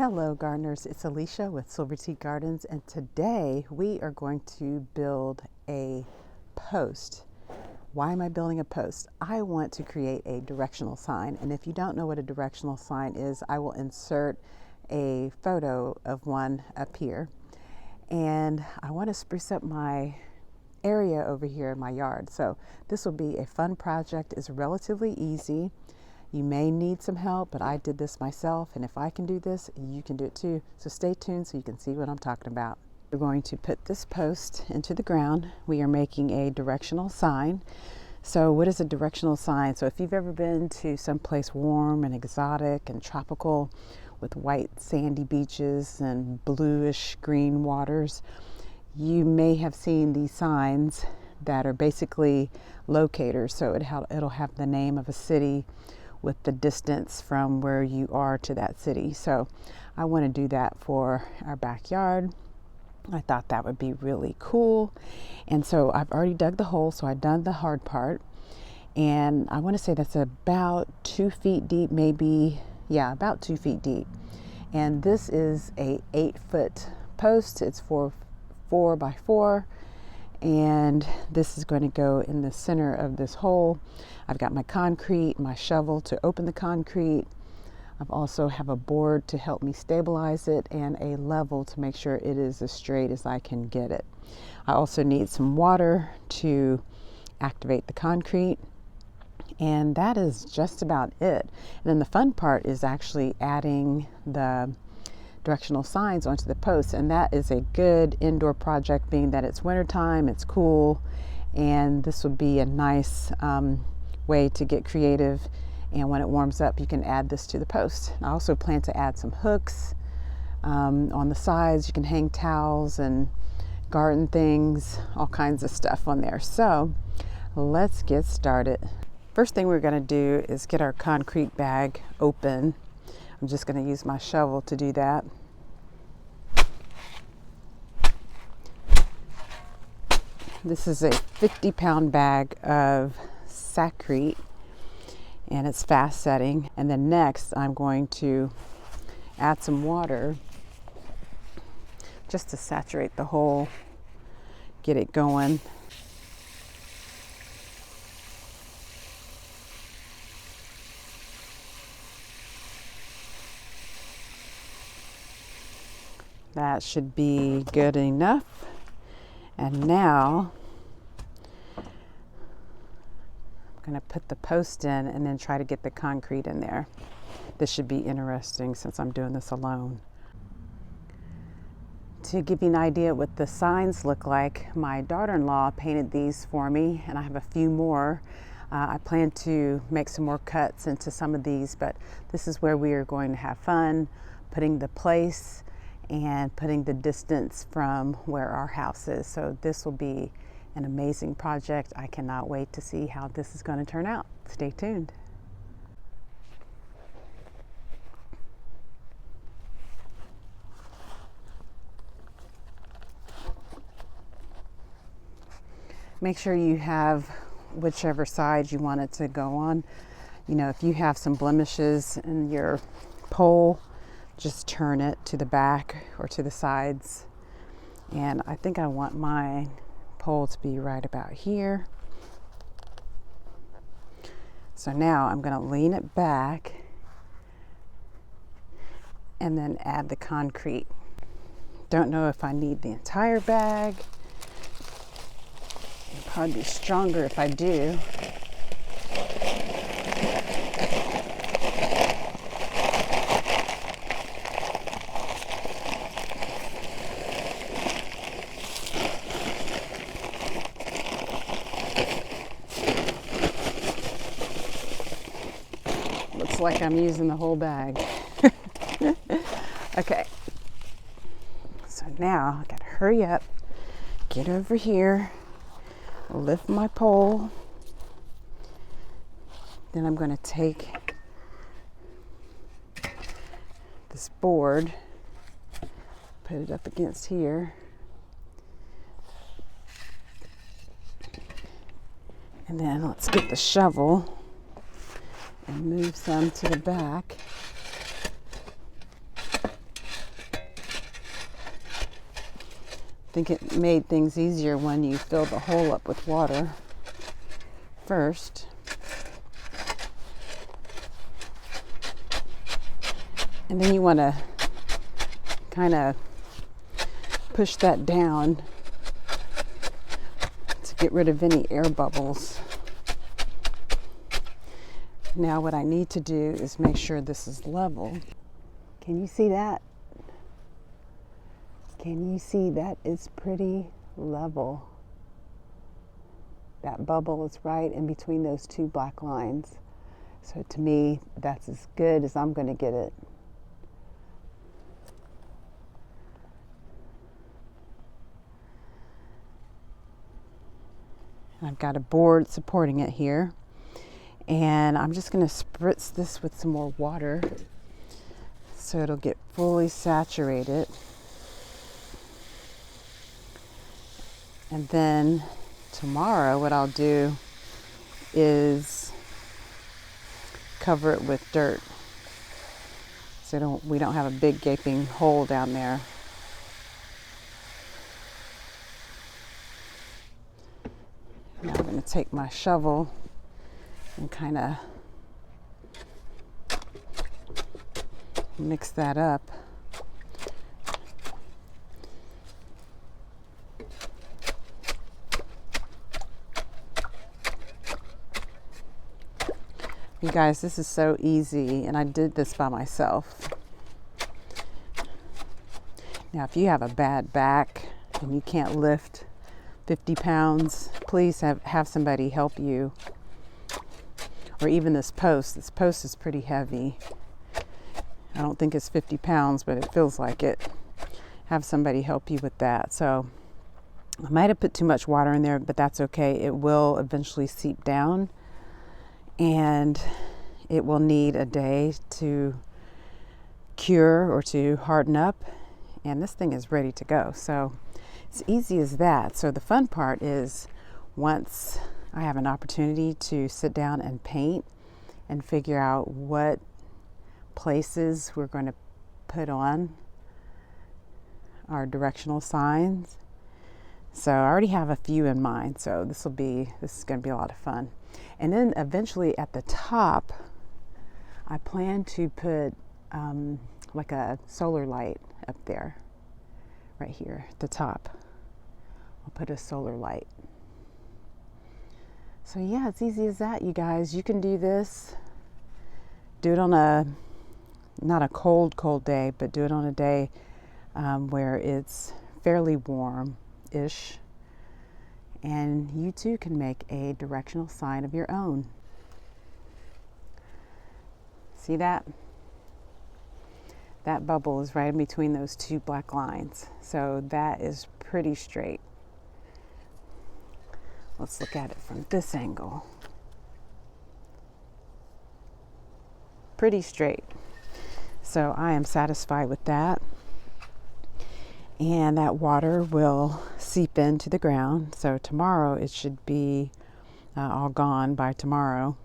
Hello gardeners, it's Alicia with Silver Tea Gardens, and today we are going to build a post. Why am I building a post? I want to create a directional sign, and if you don't know what a directional sign is, I will insert a photo of one up here. And I want to spruce up my area over here in my yard. So this will be a fun project. It's relatively easy. You may need some help, but I did this myself, and if I can do this, you can do it too. So stay tuned so you can see what I'm talking about. We're going to put this post into the ground. We are making a directional sign. So what is a directional sign? So if you've ever been to someplace warm and exotic and tropical with white sandy beaches and bluish green waters, you may have seen these signs that are basically locators. So it'll have the name of a city with the distance from where you are to that city. So I want to do that for our backyard. I thought that would be really cool. And so I've already dug the hole, so I've done the hard part. And I want to say that's about 2 feet deep, maybe, yeah, about 2 feet deep. And this is a 8-foot post. It's 4 by 4. And this is going to go in the center of this hole. I've got my concrete, my shovel to open the concrete. I've also have a board to help me stabilize it and a level to make sure it is as straight as I can get it. I also need some water to activate the concrete. And that is just about it. And then the fun part is actually adding the directional signs onto the posts, and that is a good indoor project, being that it's wintertime, it's cool, and this would be a nice way to get creative. And when it warms up, you can add this to the post. I also plan to add some hooks on the sides. You can hang towels and garden things, all kinds of stuff on there. So let's get started. First thing we're going to do is get our concrete bag open. I'm just going to use my shovel to do that. This is a 50-pound bag of sacrete, and it's fast setting. And then next I'm going to add some water just to saturate the hole, get it going. That should be good enough. And now I'm going to put the post in and then try to get the concrete in there. This should be interesting since I'm doing this alone. To give you an idea what the signs look like, my daughter-in-law painted these for me, and I have a few more. I plan to make some more cuts into some of these, but this is where we are going to have fun, putting the place and putting the distance from where our house is. So this will be an amazing project. I cannot wait to see how this is going to turn out. Stay tuned. Make sure you have whichever side you want it to go on. You know, if you have some blemishes in your pole, just turn it to the back or to the sides. And I think I want my pole to be right about here. So now I'm going to lean it back and then add the concrete. Don't know if I need the entire bag. It'll probably be stronger if I do. Like I'm using the whole bag. Okay, so now I gotta hurry up, get over here, lift my pole. Then I'm going to take this board, put it up against here, and then let's get the shovel and move some to the back. think it made things easier when you fill the hole up with water first. And then you want to kind of push that down to get rid of any air bubbles. Now what I need to do is make sure this is level. Can you see that? Can you see that it's pretty level? That bubble is right in between those two black lines. So to me, that's as good as I'm going to get it. I've got a board supporting it here, and I'm just going to spritz this with some more water so it'll get fully saturated. And then tomorrow what I'll do is cover it with dirt so we don't have a big gaping hole down there. Now I'm going to take my shovel and kind of mix that up. You guys, this is so easy, and I did this by myself. Now, if you have a bad back and you can't lift 50 pounds, please have somebody help you. Or even this post. This post is pretty heavy. I don't think it's 50 pounds, but it feels like it. Have somebody help you with that. So I might have put too much water in there, but that's okay. It will eventually seep down, and it will need a day to cure or to harden up, and this thing is ready to go. So it's easy as that. So the fun part is once I have an opportunity to sit down and paint and figure out what places we're going to put on our directional signs. So I already have a few in mind, so this is going to be a lot of fun. And then eventually at the top, I plan to put like a solar light up there, right here at the top. I'll put a solar light. So yeah, it's easy as that, you guys. You can do this. Do it on not a cold day, but do it on a day where it's fairly warm-ish. And you too can make a directional sign of your own. See that? That bubble is right in between those two black lines. So that is pretty straight. Let's look at it from this angle. Pretty straight. So I am satisfied with that. And that water will seep into the ground. So tomorrow it should be all gone by tomorrow.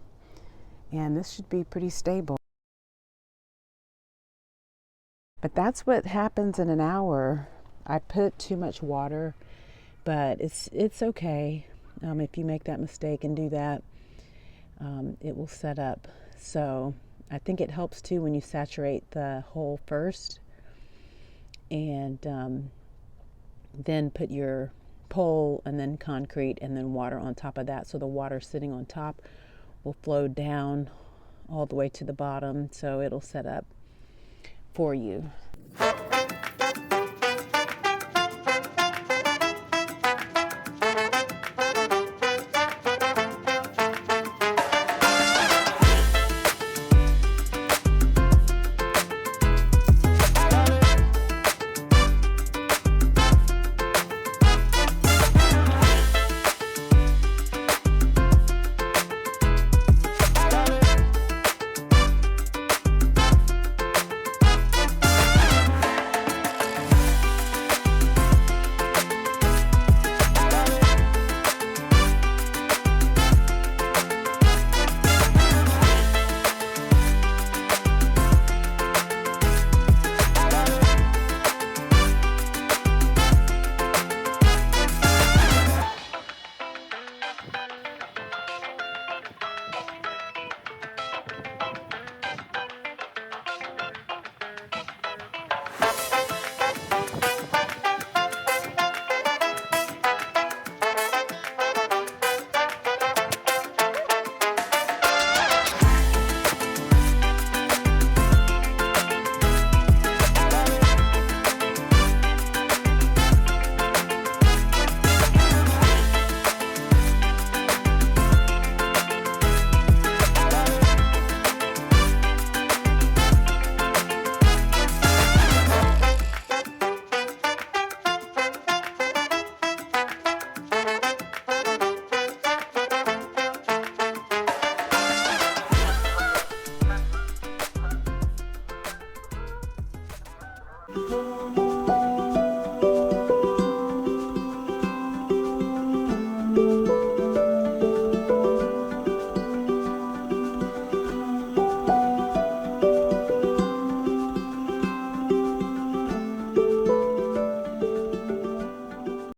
And this should be pretty stable. But that's what happens in an hour. I put too much water, but it's okay. If you make that mistake and do that, it will set up. So I think it helps too when you saturate the hole first, and then put your pole and then concrete and then water on top of that. So the water sitting on top will flow down all the way to the bottom, so it'll set up for you.